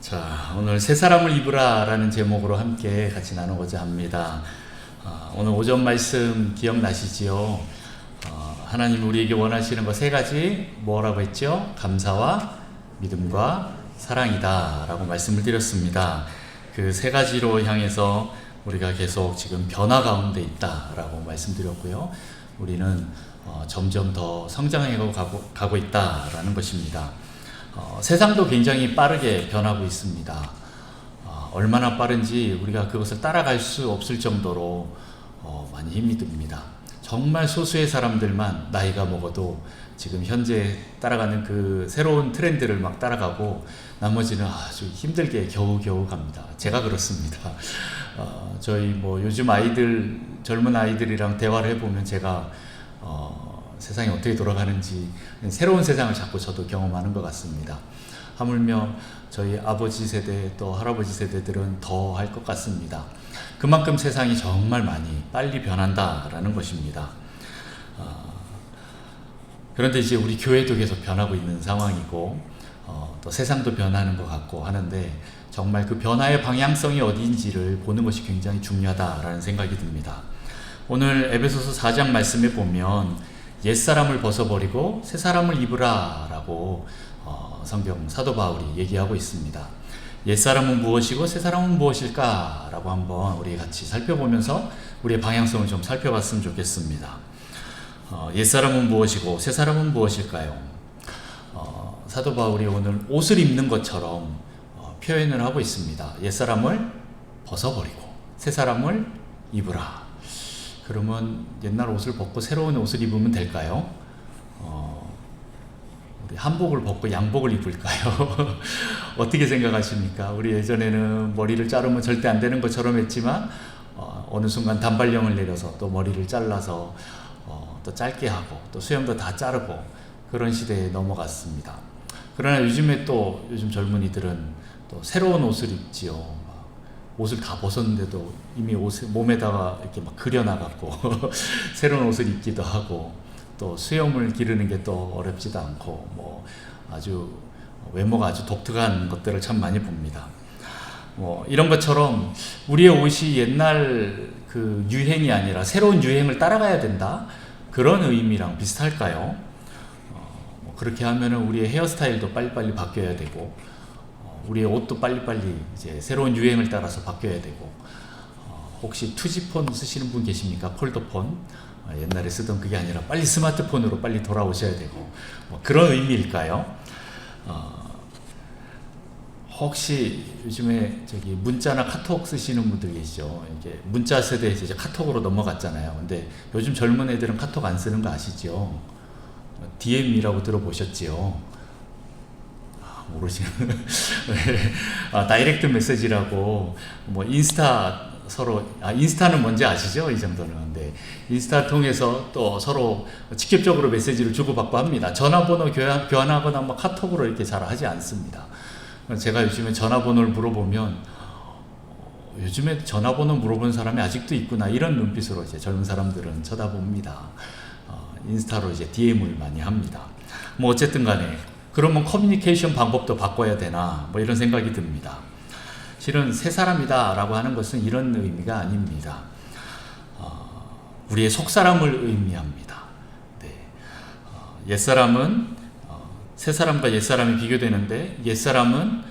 자, 오늘 새 사람을 입으라 라는 제목으로 함께 같이 나누고자 합니다. 오늘 오전 말씀 기억나시지요? 하나님이 우리에게 원하시는 거 세 가지 뭐라고 했죠? 감사와 믿음과 사랑이다 라고 말씀을 드렸습니다. 그 세 가지로 향해서 우리가 계속 지금 변화 가운데 있다 라고 말씀드렸고요. 우리는 점점 더 성장해 가고 있다라는 것입니다. 세상도 굉장히 빠르게 변하고 있습니다. 얼마나 빠른지 우리가 그것을 따라갈 수 없을 정도로 많이 힘이 듭니다. 정말 소수의 사람들만 나이가 먹어도 지금 현재 따라가는 그 새로운 트렌드를 막 따라가고 나머지는 아주 힘들게 겨우겨우 갑니다. 제가 그렇습니다. 저희 요즘 아이들, 젊은 아이들이랑 대화를 해보면 제가 세상이 어떻게 돌아가는지 새로운 세상을 자꾸 저도 경험하는 것 같습니다. 하물며 저희 아버지 세대 또 할아버지 세대들은 더 할 것 같습니다. 그만큼 세상이 정말 많이 빨리 변한다라는 것입니다. 그런데 이제 우리 교회도 계속 변하고 있는 상황이고 또 세상도 변하는 것 같고 하는데 정말 그 변화의 방향성이 어디인지를 보는 것이 굉장히 중요하다라는 생각이 듭니다. 오늘 에베소서 4장 말씀에 보면 옛사람을 벗어버리고 새사람을 입으라 라고 성경 사도 바울이 얘기하고 있습니다. 옛사람은 무엇이고 새사람은 무엇일까 라고 한번 우리 같이 살펴보면서 우리의 방향성을 좀 살펴봤으면 좋겠습니다. 옛사람은 무엇이고 새사람은 무엇일까요? 사도 바울이 오늘 옷을 입는 것처럼 표현을 하고 있습니다. 옛사람을 벗어버리고 새사람을 입으라. 그러면 옛날 옷을 벗고 새로운 옷을 입으면 될까요? 우리 한복을 벗고 양복을 입을까요? 어떻게 생각하십니까? 우리 예전에는 머리를 자르면 절대 안 되는 것처럼 했지만 어느 순간 단발령을 내려서 또 머리를 잘라서 또 짧게 하고 또 수염도 다 자르고 그런 시대에 넘어갔습니다. 그러나 요즘 젊은이들은 또 새로운 옷을 입지요. 옷을 다 벗었는데도 이미 몸에다가 이렇게 막 그려나갔고 새로운 옷을 입기도 하고 또 수염을 기르는 게 또 어렵지도 않고 아주 외모가 아주 독특한 것들을 참 많이 봅니다. 이런 것처럼 우리의 옷이 옛날 그 유행이 아니라 새로운 유행을 따라가야 된다 그런 의미랑 비슷할까요? 그렇게 하면은 우리의 헤어스타일도 빨리빨리 바뀌어야 되고 우리의 옷도 빨리빨리 이제 새로운 유행을 따라서 바뀌어야 되고 혹시 투지폰 쓰시는 분 계십니까? 폴더폰 옛날에 쓰던 그게 아니라 빨리 스마트폰으로 빨리 돌아오셔야 되고 그런 의미일까요? 혹시 요즘에 문자나 카톡 쓰시는 분들 계시죠? 이게 문자 세대에서 이제 카톡으로 넘어갔잖아요. 근데 요즘 젊은 애들은 카톡 안 쓰는 거 아시죠? DM이라고 들어보셨지요? 모르시는 다이렉트 메시지라고 인스타 인스타는 뭔지 아시죠? 이 정도는. 근데 인스타 통해서 또 서로 직접적으로 메시지를 주고받고 합니다. 전화번호 교환하거나 카톡으로 이렇게 잘 하지 않습니다. 제가 요즘에 전화번호를 물어보면 요즘에 전화번호 물어보는 사람이 아직도 있구나 이런 눈빛으로 이제 젊은 사람들은 쳐다봅니다. 인스타로 이제 DM을 많이 합니다. 어쨌든 간에 그러면 커뮤니케이션 방법도 바꿔야 되나 이런 생각이 듭니다. 실은 새 사람이다 라고 하는 것은 이런 의미가 아닙니다. 우리의 속사람을 의미합니다. 네. 옛사람은 새 사람과 옛사람이 비교되는데 옛사람은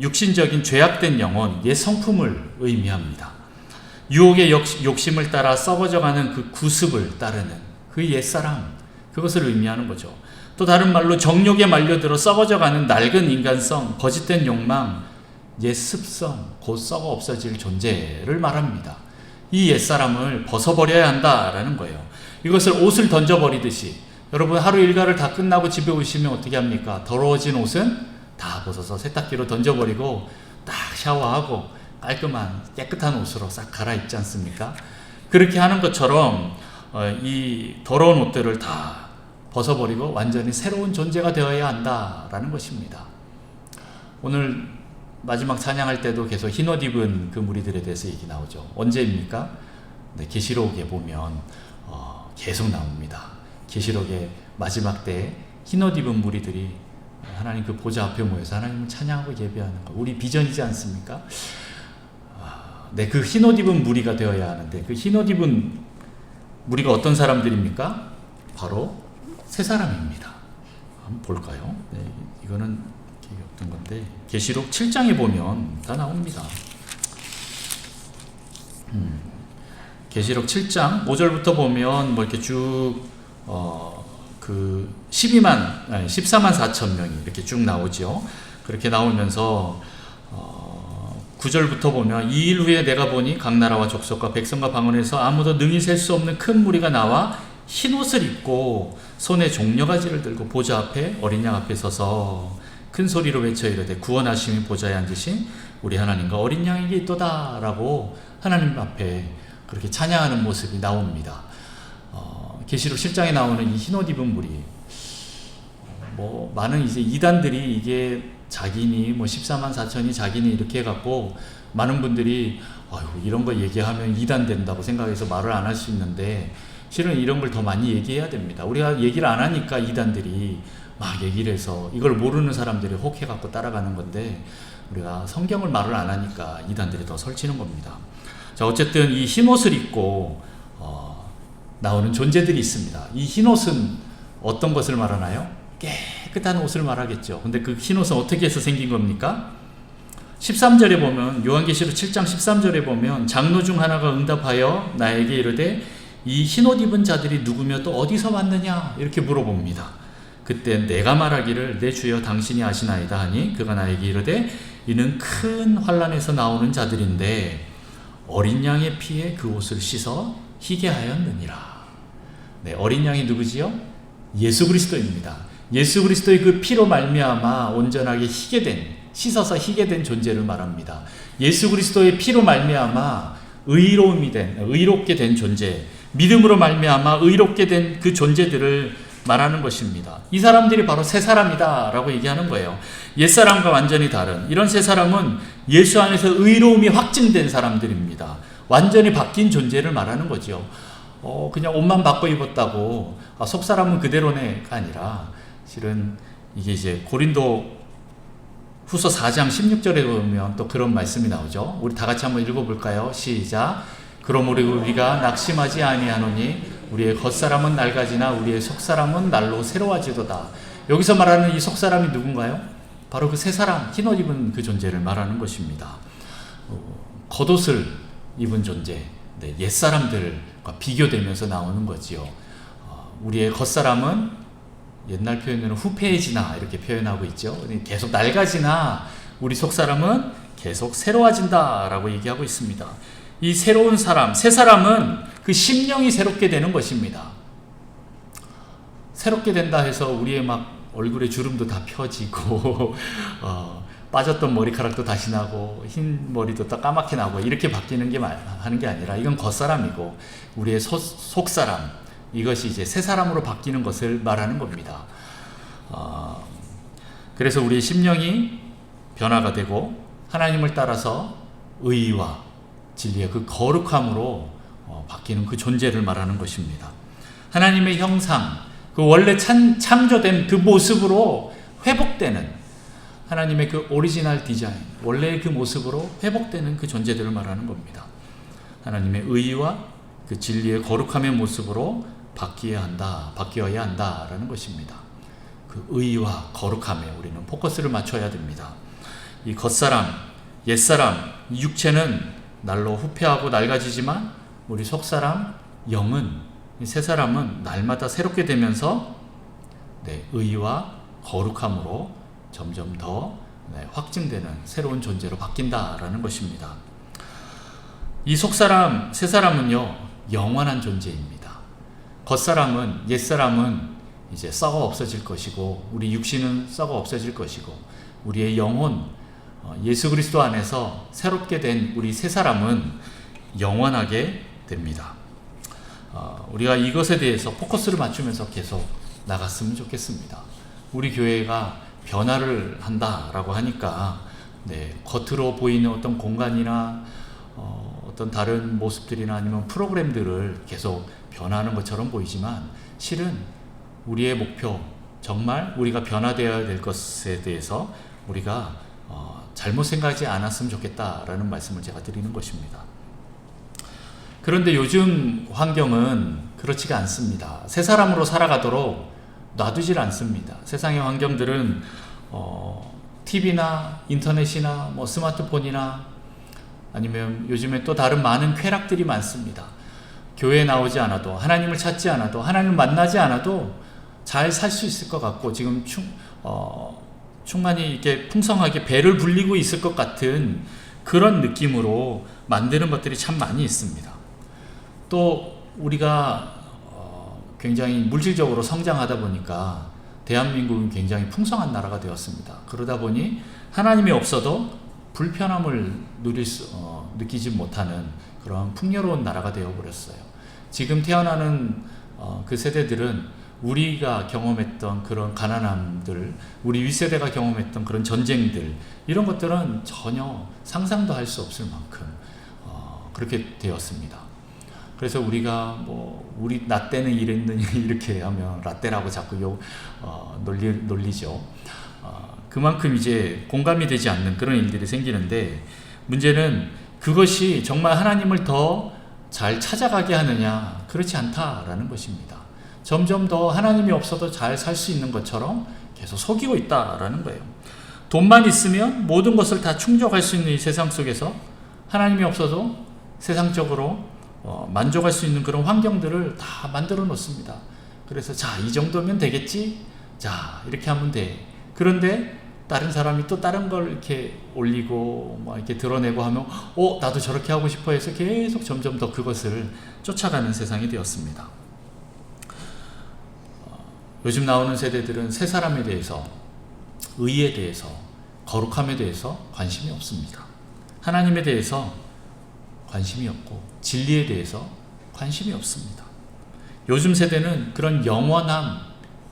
육신적인 죄악된 영혼, 옛 성품을 의미합니다. 유혹의 욕심을 따라 썩어져가는 그 구습을 따르는 그 옛사람, 그것을 의미하는 거죠. 또 다른 말로 정욕에 말려들어 썩어져가는 낡은 인간성, 거짓된 욕망, 옛 습성, 곧 썩어 없어질 존재를 말합니다. 이 옛사람을 벗어버려야 한다라는 거예요. 이것을 옷을 던져버리듯이 여러분 하루 일과를 다 끝나고 집에 오시면 어떻게 합니까? 더러워진 옷은 다 벗어서 세탁기로 던져버리고 딱 샤워하고 깔끔한 깨끗한 옷으로 싹 갈아입지 않습니까? 그렇게 하는 것처럼 이 더러운 옷들을 다 벗어버리고 완전히 새로운 존재가 되어야 한다라는 것입니다. 오늘 마지막 찬양할 때도 계속 흰옷 입은 그 무리들에 대해서 얘기 나오죠. 언제입니까? 네, 계시록에 보면 계속 나옵니다. 계시록의 마지막 때 흰옷 입은 무리들이 하나님 그 보좌 앞에 모여서 하나님을 찬양하고 예배하는 것, 우리 비전이지 않습니까? 네, 그 흰옷 입은 무리가 되어야 하는데, 그 흰옷 입은 무리가 어떤 사람들입니까? 바로 새 사람입니다. 한번 볼까요? 네, 이거는 어떤 건데, 계시록 7장에 보면 다 나옵니다. 계시록 7장 5절부터 보면 뭐 이렇게 쭉 그 14만 4천 명이 이렇게 쭉 나오죠. 그렇게 나오면서 9절부터 보면 이 일 후에 내가 보니 각 나라와 족속과 백성과 방언에서 아무도 능히 셀 수 없는 큰 무리가 나와 흰 옷을 입고 손에 종려가지를 들고 보좌 앞에 어린 양 앞에 서서 큰 소리로 외쳐 이르되 구원하심이 보좌에 앉으신 우리 하나님과 어린 양에게 있도다 라고 하나님 앞에 그렇게 찬양하는 모습이 나옵니다. 계시록 7장에 나오는 이 흰옷 입은 무리, 뭐 많은 이제 이단들이 이게 자기니 뭐 14만 4천이 자기니 이렇게 해갖고 많은 분들이 아유 이런 거 얘기하면 이단 된다고 생각해서 말을 안 할 수 있는데, 실은 이런 걸 더 많이 얘기해야 됩니다. 우리가 얘기를 안 하니까 이단들이 막 얘기를 해서 이걸 모르는 사람들이 혹해갖고 따라가는 건데, 우리가 성경을 말을 안 하니까 이단들이 더 설치는 겁니다. 자, 어쨌든 이 흰옷을 입고 나오는 존재들이 있습니다. 이 흰옷은 어떤 것을 말하나요? 깨끗한 옷을 말하겠죠. 근데 그 흰옷은 어떻게 해서 생긴 겁니까? 13절에 보면, 요한계시록 7장 13절에 보면 장로 중 하나가 응답하여 나에게 이르되 이 흰옷 입은 자들이 누구며 또 어디서 왔느냐 이렇게 물어봅니다. 그때 내가 말하기를 내 주여 당신이 아시나이다 하니 그가 나에게 이르되 이는 큰 환난에서 나오는 자들인데 어린 양의 피에 그 옷을 씻어 희게 하였느니라. 네, 어린 양이 누구지요? 예수 그리스도입니다. 예수 그리스도의 그 피로 말미암아 온전하게 희게 된, 씻어서 희게 된 존재를 말합니다. 예수 그리스도의 피로 말미암아 의롭게 된 존재, 믿음으로 말미암아 의롭게 된 그 존재들을 말하는 것입니다. 이 사람들이 바로 새 사람이다 라고 얘기하는 거예요. 옛사람과 완전히 다른 이런 새 사람은 예수 안에서 의로움이 확증된 사람들입니다. 완전히 바뀐 존재를 말하는 거죠. 그냥 옷만 바꿔 입었다고 속 사람은 그대로네가 아니라, 실은 이게 이제 고린도 후서 4장 16절에 보면 또 그런 말씀이 나오죠. 우리 다 같이 한번 읽어볼까요? 시작. 그러므로 우리가 낙심하지 아니하노니 우리의 겉사람은 낡아지나 우리의 속사람은 날로 새로워지도다. 여기서 말하는 이 속사람이 누군가요? 바로 그 새 사람, 흰옷 입은 그 존재를 말하는 것입니다. 겉옷을 입은 존재, 네, 옛사람들과 비교되면서 나오는 거지요. 우리의 겉사람은 옛날 표현으로 후패해지나 이렇게 표현하고 있죠. 계속 낡아지나 우리 속사람은 계속 새로워진다 라고 얘기하고 있습니다. 이 새로운 사람, 새 사람은 그 심령이 새롭게 되는 것입니다. 새롭게 된다 해서 우리의 막 얼굴에 주름도 다 펴지고 빠졌던 머리카락도 다시 나고 흰 머리도 다 까맣게 나고 이렇게 바뀌는 게 하는 게 아니라, 이건 겉사람이고 우리의 속사람, 이것이 이제 새 사람으로 바뀌는 것을 말하는 겁니다. 그래서 우리의 심령이 변화가 되고 하나님을 따라서 의와 진리의 그 거룩함으로 바뀌는 그 존재를 말하는 것입니다. 하나님의 형상, 그 원래 창조된 그 모습으로 회복되는, 하나님의 그 오리지널 디자인, 원래의 그 모습으로 회복되는 그 존재들을 말하는 겁니다. 하나님의 의와 그 진리의 거룩함의 모습으로 바뀌어야 한다라는 것입니다. 그 의와 거룩함에 우리는 포커스를 맞춰야 됩니다. 이 겉사람, 옛사람, 육체는 날로 후패하고 낡아지지만 우리 속사람, 영은, 새 사람은 날마다 새롭게 되면서 의와 거룩함으로 점점 더 확증되는 새로운 존재로 바뀐다라는 것입니다. 이 속사람, 새 사람은요, 영원한 존재입니다. 겉사람은, 옛사람은 이제 썩어 없어질 것이고, 우리 육신은 썩어 없어질 것이고, 우리의 영혼, 예수 그리스도 안에서 새롭게 된 우리 새 사람은 영원하게 됩니다. 우리가 이것에 대해서 포커스를 맞추면서 계속 나갔으면 좋겠습니다. 우리 교회가 변화를 한다라고 하니까 겉으로 보이는 어떤 공간이나 어떤 다른 모습들이나 아니면 프로그램들을 계속 변화하는 것처럼 보이지만, 실은 우리의 목표, 정말 우리가 변화되어야 될 것에 대해서 우리가 잘못 생각하지 않았으면 좋겠다라는 말씀을 제가 드리는 것입니다. 그런데 요즘 환경은 그렇지가 않습니다. 새 사람으로 살아가도록 놔두질 않습니다. 세상의 환경들은 TV나 인터넷이나 뭐 스마트폰이나 아니면 요즘에 또 다른 많은 쾌락들이 많습니다. 교회에 나오지 않아도, 하나님을 찾지 않아도, 하나님을 만나지 않아도 잘 살 수 있을 것 같고, 지금 충만히 이렇게 풍성하게 배를 불리고 있을 것 같은 그런 느낌으로 만드는 것들이 참 많이 있습니다. 또 우리가 굉장히 물질적으로 성장하다 보니까 대한민국은 굉장히 풍성한 나라가 되었습니다. 그러다 보니 하나님이 없어도 불편함을 느끼지 못하는 그런 풍요로운 나라가 되어버렸어요. 지금 태어나는 그 세대들은 우리가 경험했던 그런 가난함들, 우리 윗세대가 경험했던 그런 전쟁들, 이런 것들은 전혀 상상도 할 수 없을 만큼 그렇게 되었습니다. 그래서 우리가 우리 나 때는 이랬느니 이렇게 하면 라떼라고 자꾸 놀리죠. 그만큼 이제 공감이 되지 않는 그런 일들이 생기는데, 문제는 그것이 정말 하나님을 더 잘 찾아가게 하느냐, 그렇지 않다라는 것입니다. 점점 더 하나님이 없어도 잘 살 수 있는 것처럼 계속 속이고 있다라는 거예요. 돈만 있으면 모든 것을 다 충족할 수 있는 이 세상 속에서 하나님이 없어도 세상적으로 만족할 수 있는 그런 환경들을 다 만들어 놓습니다. 그래서 자, 이 정도면 되겠지? 자, 이렇게 하면 돼. 그런데 다른 사람이 또 다른 걸 이렇게 올리고 이렇게 드러내고 하면 나도 저렇게 하고 싶어 해서 계속 점점 더 그것을 쫓아가는 세상이 되었습니다. 요즘 나오는 세대들은 새 사람에 대해서, 의에 대해서, 거룩함에 대해서 관심이 없습니다. 하나님에 대해서 관심이 없고 진리에 대해서 관심이 없습니다. 요즘 세대는 그런 영원함,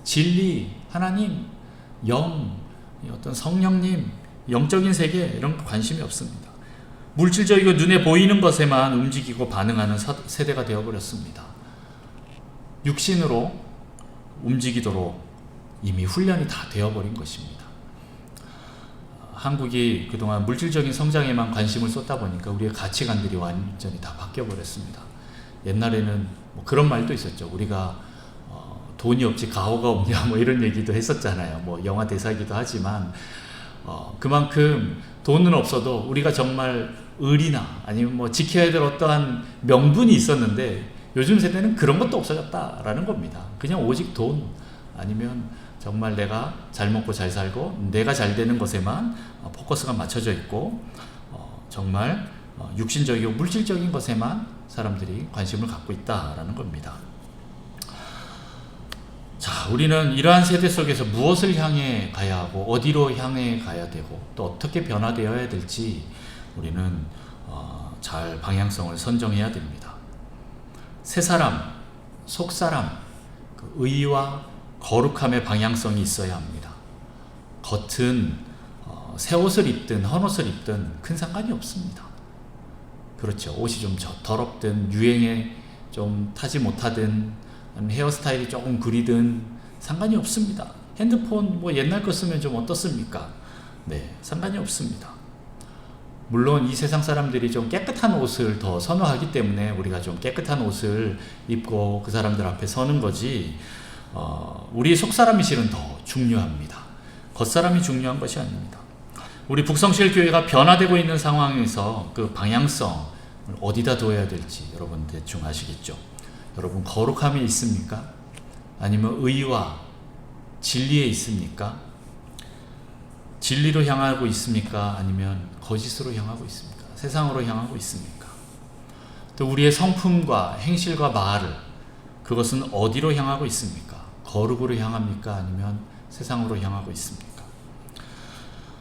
진리, 하나님, 어떤 성령님, 영적인 세계, 이런 관심이 없습니다. 물질적이고 눈에 보이는 것에만 움직이고 반응하는 세대가 되어버렸습니다. 육신으로 움직이도록 이미 훈련이 다 되어버린 것입니다. 한국이 그동안 물질적인 성장에만 관심을 쏟다 보니까 우리의 가치관들이 완전히 다 바뀌어버렸습니다. 옛날에는 그런 말도 있었죠. 우리가 돈이 없지 가오가 없냐 이런 얘기도 했었잖아요. 영화 대사이기도 하지만 그만큼 돈은 없어도 우리가 정말 의리나 아니면 지켜야 될 어떠한 명분이 있었는데, 요즘 세대는 그런 것도 없어졌다라는 겁니다. 그냥 오직 돈, 아니면 정말 내가 잘 먹고 잘 살고 내가 잘 되는 것에만 포커스가 맞춰져 있고, 정말 육신적이고 물질적인 것에만 사람들이 관심을 갖고 있다라는 겁니다. 자, 우리는 이러한 세대 속에서 무엇을 향해 가야 하고 어디로 향해 가야 되고 또 어떻게 변화되어야 될지 우리는 잘 방향성을 선정해야 됩니다. 새 사람, 속 사람, 그 의와 거룩함의 방향성이 있어야 합니다. 겉은 새 옷을 입든 헌 옷을 입든 큰 상관이 없습니다. 그렇죠. 옷이 좀 더럽든 유행에 좀 타지 못하든 헤어스타일이 조금 구리든 상관이 없습니다. 핸드폰 옛날 거 쓰면 좀 어떻습니까? 네, 상관이 없습니다. 물론 이 세상 사람들이 좀 깨끗한 옷을 더 선호하기 때문에 우리가 좀 깨끗한 옷을 입고 그 사람들 앞에 서는 거지, 우리의 속사람이 실은 더 중요합니다. 겉사람이 중요한 것이 아닙니다. 우리 북성실교회가 변화되고 있는 상황에서 그 방향성을 어디다 둬야 될지 여러분 대충 아시겠죠? 여러분, 거룩함이 있습니까? 아니면 의와 진리에 있습니까? 진리로 향하고 있습니까? 아니면 거짓으로 향하고 있습니까? 세상으로 향하고 있습니까? 또 우리의 성품과 행실과 말, 그것은 어디로 향하고 있습니까? 거룩으로 향합니까? 아니면 세상으로 향하고 있습니까?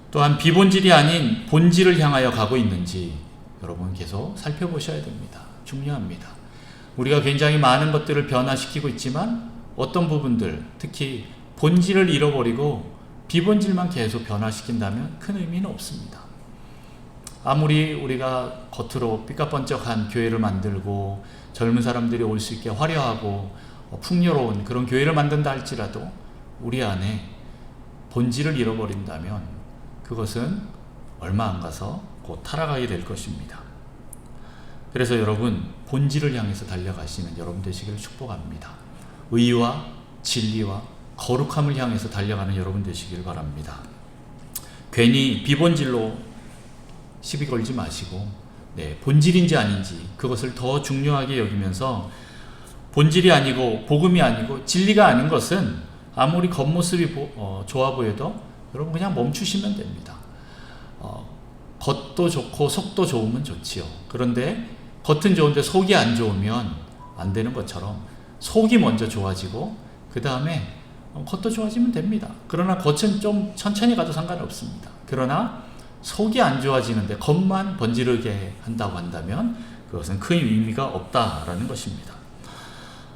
또한 비본질이 아닌 본질을 향하여 가고 있는지 여러분 계속 살펴보셔야 됩니다. 중요합니다. 우리가 굉장히 많은 것들을 변화시키고 있지만 어떤 부분들, 특히 본질을 잃어버리고 비본질만 계속 변화시킨다면 큰 의미는 없습니다. 아무리 우리가 겉으로 삐까뻔쩍한 교회를 만들고 젊은 사람들이 올 수 있게 화려하고 풍요로운 그런 교회를 만든다 할지라도 우리 안에 본질을 잃어버린다면 그것은 얼마 안 가서 곧 타락하게 될 것입니다. 그래서 여러분, 본질을 향해서 달려가시는 여러분 되시기를 축복합니다. 의와 진리와 거룩함을 향해서 달려가는 여러분 되시길 바랍니다. 괜히 비본질로 시비 걸지 마시고, 본질인지 아닌지 그것을 더 중요하게 여기면서, 본질이 아니고 복음이 아니고 진리가 아닌 것은 아무리 겉모습이 좋아 보여도 여러분 그냥 멈추시면 됩니다. 겉도 좋고 속도 좋으면 좋지요. 그런데 겉은 좋은데 속이 안 좋으면 안 되는 것처럼 속이 먼저 좋아지고 그 다음에 겉도 좋아지면 됩니다. 그러나 겉은 좀 천천히 가도 상관없습니다. 그러나 속이 안 좋아지는데 겉만 번지르게 한다고 한다면 그것은 큰 의미가 없다라는 것입니다.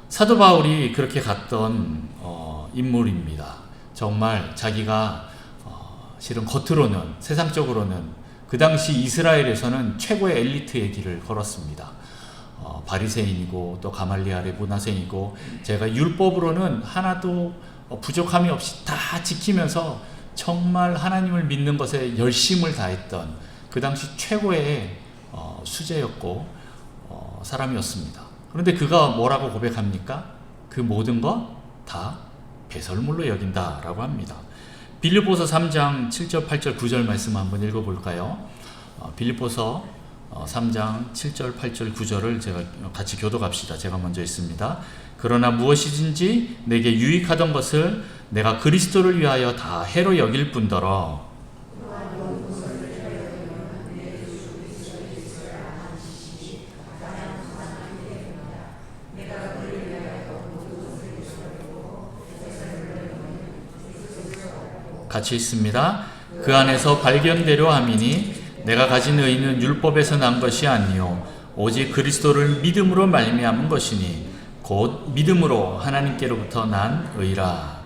사도 바울이 그렇게 갔던 인물입니다. 정말 자기가 실은 겉으로는, 세상적으로는 그 당시 이스라엘에서는 최고의 엘리트의 길을 걸었습니다. 바리새인이고 또 가말리알의 문화생이고, 제가 율법으로는 하나도 부족함이 없이 다 지키면서 정말 하나님을 믿는 것에 열심을 다했던 그 당시 최고의 수재였고 사람이었습니다. 그런데 그가 뭐라고 고백합니까? 그 모든 것 다 배설물로 여긴다라고 합니다. 빌립보서 3장 7절, 8절, 9절 말씀 한번 읽어볼까요? 빌립보서 3장 7절, 8절, 9절을 제가 같이 교독합시다. 제가 먼저 읽습니다. 그러나 무엇이든지 내게 유익하던 것을 내가 그리스도를 위하여 다 해로 여길 뿐더러 같이 있습니다. 그 안에서 발견되려 함이니 내가 가진 의는 율법에서 난 것이 아니요 오직 그리스도를 믿음으로 말미암은 것이니 곧 믿음으로 하나님께로부터 난 의라.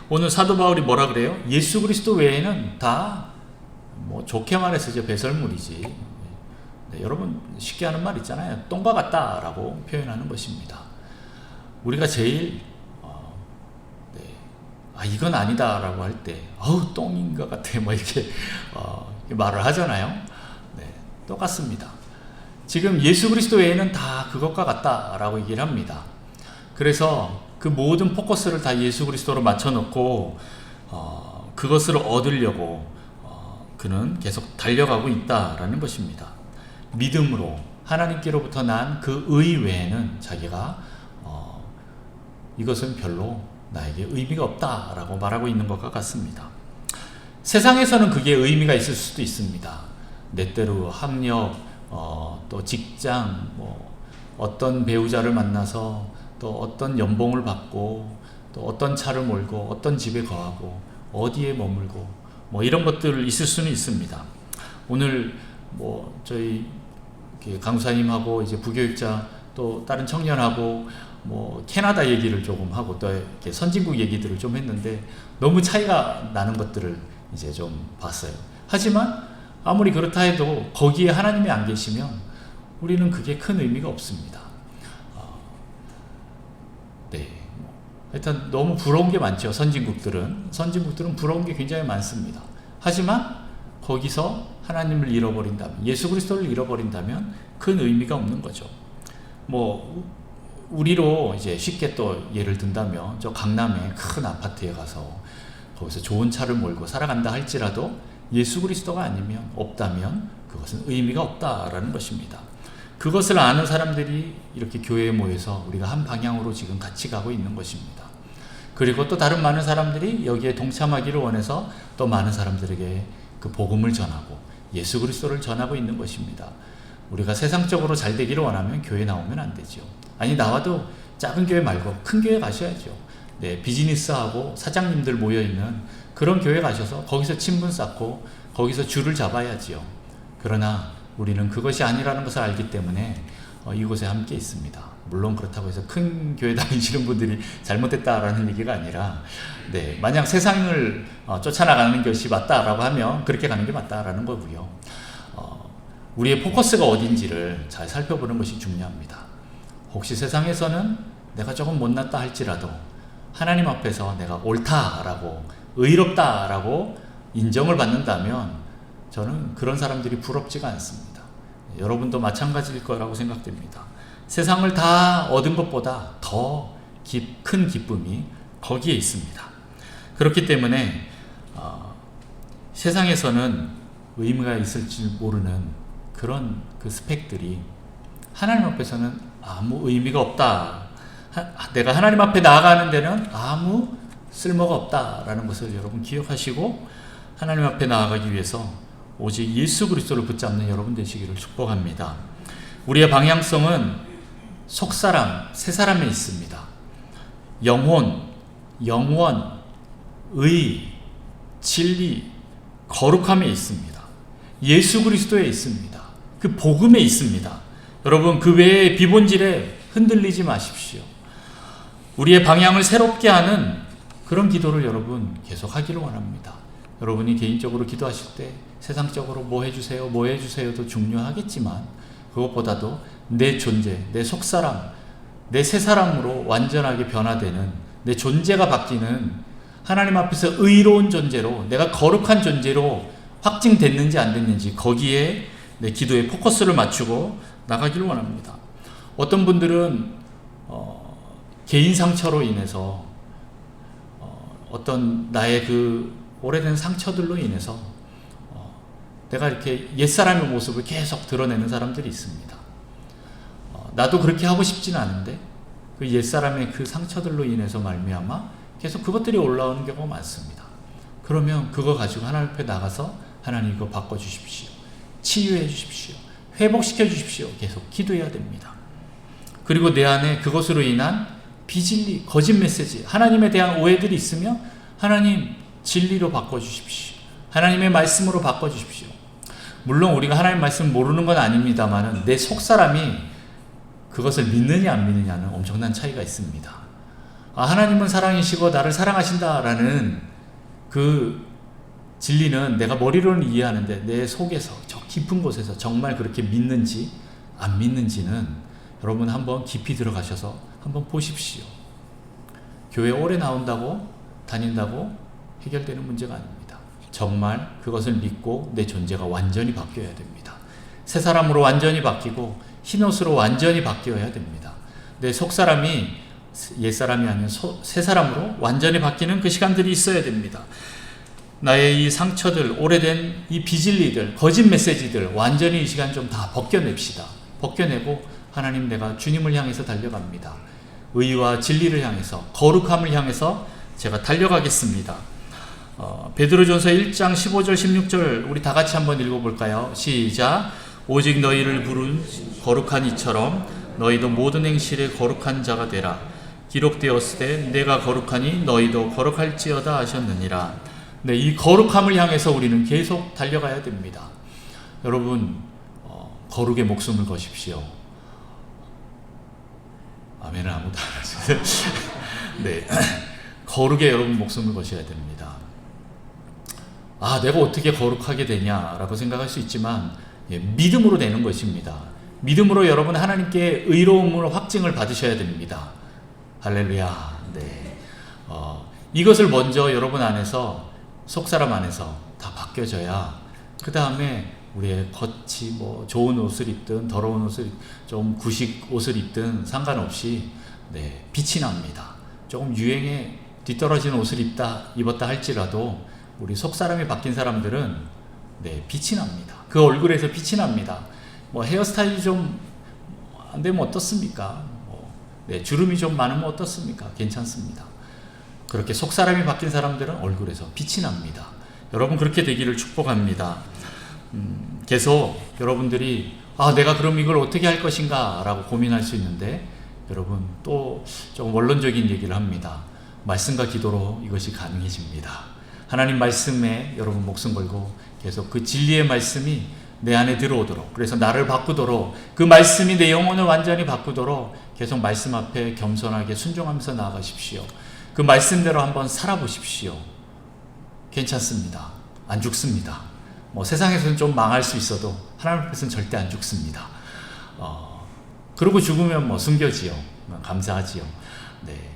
오늘 사도 바울이 뭐라 그래요? 예수 그리스도 외에는 다 좋게 말해서 이제 배설물이지. 여러분 쉽게 하는 말 있잖아요. 똥과 같다라고 표현하는 것입니다. 우리가 제일 이건 아니다라고 할 때 똥인 것 같아 이렇게 말을 하잖아요. 똑같습니다. 지금 예수 그리스도 외에는 다 그것과 같다라고 얘기를 합니다. 그래서 그 모든 포커스를 다 예수 그리스도로 맞춰놓고 그것을 얻으려고 그는 계속 달려가고 있다라는 것입니다. 믿음으로 하나님께로부터 난 그 의 외에는 자기가 이것은 별로 나에게 의미가 없다라고 말하고 있는 것과 같습니다. 세상에서는 그게 의미가 있을 수도 있습니다. 내 때로 학력, 또 직장, 어떤 배우자를 만나서 또 어떤 연봉을 받고 또 어떤 차를 몰고 어떤 집에 거하고 어디에 머물고 이런 것들 있을 수는 있습니다. 오늘 저희 강사님하고 이제 부교육자 또 다른 청년하고 캐나다 얘기를 조금 하고 또 이렇게 선진국 얘기들을 좀 했는데 너무 차이가 나는 것들을 이제 좀 봤어요. 하지만 아무리 그렇다 해도 거기에 하나님이 안 계시면 우리는 그게 큰 의미가 없습니다. 하여튼 너무 부러운 게 많죠. 선진국들은 부러운 게 굉장히 많습니다. 하지만 거기서 하나님을 잃어버린다면, 예수 그리스도를 잃어버린다면 큰 의미가 없는 거죠. 우리로 이제 쉽게 또 예를 든다면 저 강남의 큰 아파트에 가서 거기서 좋은 차를 몰고 살아간다 할지라도 예수 그리스도가 없다면 그것은 의미가 없다라는 것입니다. 그것을 아는 사람들이 이렇게 교회에 모여서 우리가 한 방향으로 지금 같이 가고 있는 것입니다. 그리고 또 다른 많은 사람들이 여기에 동참하기를 원해서 또 많은 사람들에게 그 복음을 전하고 예수 그리스도를 전하고 있는 것입니다. 우리가 세상적으로 잘 되기를 원하면 교회 나오면 안 되죠. 나와도 작은 교회 말고 큰 교회 가셔야죠. 비즈니스하고 사장님들 모여있는 그런 교회 가셔서 거기서 친분 쌓고 거기서 줄을 잡아야지요. 그러나 우리는 그것이 아니라는 것을 알기 때문에 이곳에 함께 있습니다. 물론 그렇다고 해서 큰 교회 다니시는 분들이 잘못됐다라는 얘기가 아니라 만약 세상을 쫓아나가는 것이 맞다라고 하면 그렇게 가는 게 맞다라는 거고요. 우리의 포커스가 어딘지를 잘 살펴보는 것이 중요합니다. 혹시 세상에서는 내가 조금 못났다 할지라도 하나님 앞에서 내가 옳다라고, 의롭다라고 인정을 받는다면 저는 그런 사람들이 부럽지가 않습니다. 여러분도 마찬가지일 거라고 생각됩니다. 세상을 다 얻은 것보다 더 큰 기쁨이 거기에 있습니다. 그렇기 때문에 세상에서는 의미가 있을지 모르는 그런 그 스펙들이 하나님 앞에서는 아무 의미가 없다. 내가 하나님 앞에 나아가는 데는 아무 쓸모가 없다라는 것을 여러분 기억하시고 하나님 앞에 나아가기 위해서 오직 예수 그리스도를 붙잡는 여러분 되시기를 축복합니다. 우리의 방향성은 속사람, 새사람에 있습니다. 영혼, 영원, 의, 진리, 거룩함에 있습니다. 예수 그리스도에 있습니다. 그 복음에 있습니다. 여러분, 그 외의 비본질에 흔들리지 마십시오. 우리의 방향을 새롭게 하는 그런 기도를 여러분 계속 하기를 원합니다. 여러분이 개인적으로 기도하실 때 세상적으로 뭐 해주세요, 뭐 해주세요도 중요하겠지만 그것보다도 내 존재, 내 속사람, 내 새사람으로 완전하게 변화되는 내 존재가 바뀌는 하나님 앞에서 의로운 존재로, 내가 거룩한 존재로 확증됐는지 안 됐는지 거기에 내 기도의 포커스를 맞추고 나가기를 원합니다. 어떤 분들은 개인 상처로 인해서 어떤 나의 그 오래된 상처들로 인해서 내가 이렇게 옛사람의 모습을 계속 드러내는 사람들이 있습니다. 나도 그렇게 하고 싶지는 않은데 그 옛사람의 그 상처들로 인해서 말미암아 계속 그것들이 올라오는 경우가 많습니다. 그러면 그거 가지고 하나님 앞에 나가서 하나님 이거 바꿔주십시오. 치유해 주십시오. 회복시켜 주십시오. 계속 기도해야 됩니다. 그리고 내 안에 그것으로 인한 비진리, 거짓 메시지, 하나님에 대한 오해들이 있으면 하나님 진리로 바꿔주십시오. 하나님의 말씀으로 바꿔주십시오. 물론 우리가 하나님 말씀 모르는 건 아닙니다만 내 속사람이 그것을 믿느냐 안 믿느냐는 엄청난 차이가 있습니다. 하나님은 사랑이시고 나를 사랑하신다라는 그 진리는 내가 머리로는 이해하는데 내 속에서 저 깊은 곳에서 정말 그렇게 믿는지 안 믿는지는 여러분 한번 깊이 들어가셔서 한번 보십시오. 교회 오래 나온다고 다닌다고 해결되는 문제가 아닙니다. 정말 그것을 믿고 내 존재가 완전히 바뀌어야 됩니다. 새 사람으로 완전히 바뀌고 흰옷으로 완전히 바뀌어야 됩니다. 내 속사람이 옛사람이 아닌 새 사람으로 완전히 바뀌는 그 시간들이 있어야 됩니다. 나의 이 상처들, 오래된 이 비진리들, 거짓 메시지들 완전히 이 시간 좀 다 벗겨냅시다. 벗겨내고 하나님 내가 주님을 향해서 달려갑니다. 의와 진리를 향해서, 거룩함을 향해서 제가 달려가겠습니다. 베드로전서 1장 15절 16절 우리 다 같이 한번 읽어볼까요? 시작. 오직 너희를 부른 거룩한 이처럼 너희도 모든 행실에 거룩한 자가 되라. 기록되었으되 내가 거룩하니 너희도 거룩할지어다 하셨느니라. 네, 이 거룩함을 향해서 우리는 계속 달려가야 됩니다. 여러분, 거룩의 목숨을 거십시오. 아멘은 아무도 안 하세요. 네, 거룩에 여러분 목숨을 거셔야 됩니다. 내가 어떻게 거룩하게 되냐라고 생각할 수 있지만 믿음으로 되는 것입니다. 믿음으로 여러분 하나님께 의로움을 확증을 받으셔야 됩니다. 할렐루야. 네, 이것을 먼저 여러분 안에서 속사람 안에서 다 바뀌어져야 그 다음에 우리의 겉이 뭐 좋은 옷을 입든 더러운 옷을 좀 구식 옷을 입든 상관없이 빛이 납니다. 조금 유행에 뒤떨어진 옷을 입었다 할지라도 우리 속사람이 바뀐 사람들은 빛이 납니다. 그 얼굴에서 빛이 납니다. 뭐 헤어스타일이 좀 안 되면 어떻습니까? 주름이 좀 많으면 어떻습니까? 괜찮습니다. 그렇게 속사람이 바뀐 사람들은 얼굴에서 빛이 납니다. 여러분 그렇게 되기를 축복합니다. 계속 여러분들이 내가 그럼 이걸 어떻게 할 것인가 라고 고민할 수 있는데 여러분 또 조금 원론적인 얘기를 합니다. 말씀과 기도로 이것이 가능해집니다. 하나님 말씀에 여러분 목숨 걸고 계속 그 진리의 말씀이 내 안에 들어오도록, 그래서 나를 바꾸도록, 그 말씀이 내 영혼을 완전히 바꾸도록 계속 말씀 앞에 겸손하게 순종하면서 나아가십시오. 그 말씀대로 한번 살아보십시오. 괜찮습니다. 안 죽습니다. 세상에서는 좀 망할 수 있어도 하나님 앞에서는 절대 안 죽습니다. 그러고 죽으면 숨겨지요. 감사하지요. 네.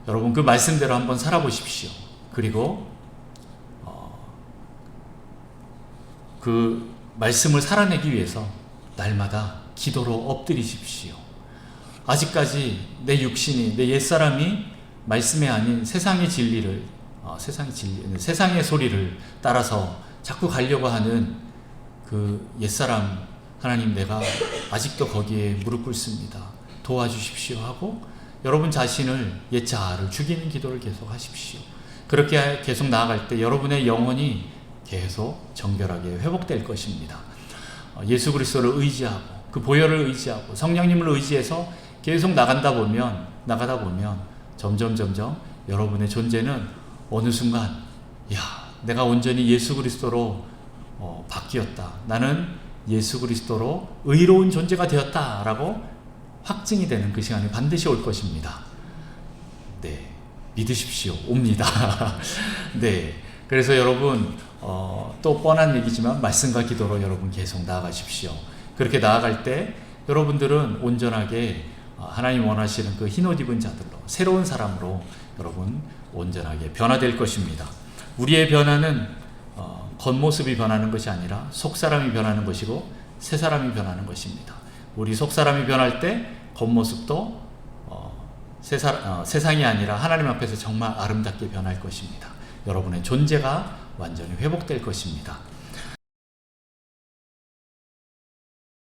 여러분 그 말씀대로 한번 살아보십시오. 그리고 그 말씀을 살아내기 위해서 날마다 기도로 엎드리십시오. 아직까지 내 육신이, 내 옛사람이 말씀이 아닌 세상의 진리를, 세상의 소리를 따라서 자꾸 가려고 하는 그 옛사람, 하나님 내가 아직도 거기에 무릎 꿇습니다. 도와주십시오 하고 여러분 자신을, 옛 자아를 죽이는 기도를 계속 하십시오. 그렇게 계속 나아갈 때 여러분의 영혼이 계속 정결하게 회복될 것입니다. 예수 그리스도를 의지하고 그 보혈을 의지하고 성령님을 의지해서 계속 나가다 보면 점점 여러분의 존재는 어느 순간 내가 온전히 예수 그리스도로 바뀌었다. 나는 예수 그리스도로 의로운 존재가 되었다라고 확증이 되는 그 시간이 반드시 올 것입니다. 네, 믿으십시오. 옵니다. 네, 그래서 여러분 또 뻔한 얘기지만 말씀과 기도로 여러분 계속 나아가십시오. 그렇게 나아갈 때 여러분들은 온전하게 하나님 원하시는 그 흰옷 입은 자들로, 새로운 사람으로 여러분 온전하게 변화될 것입니다. 우리의 변화는 겉모습이 변하는 것이 아니라 속사람이 변하는 것이고 새사람이 변하는 것입니다. 우리 속사람이 변할 때 겉모습도 세상이 아니라 하나님 앞에서 정말 아름답게 변할 것입니다. 여러분의 존재가 완전히 회복될 것입니다.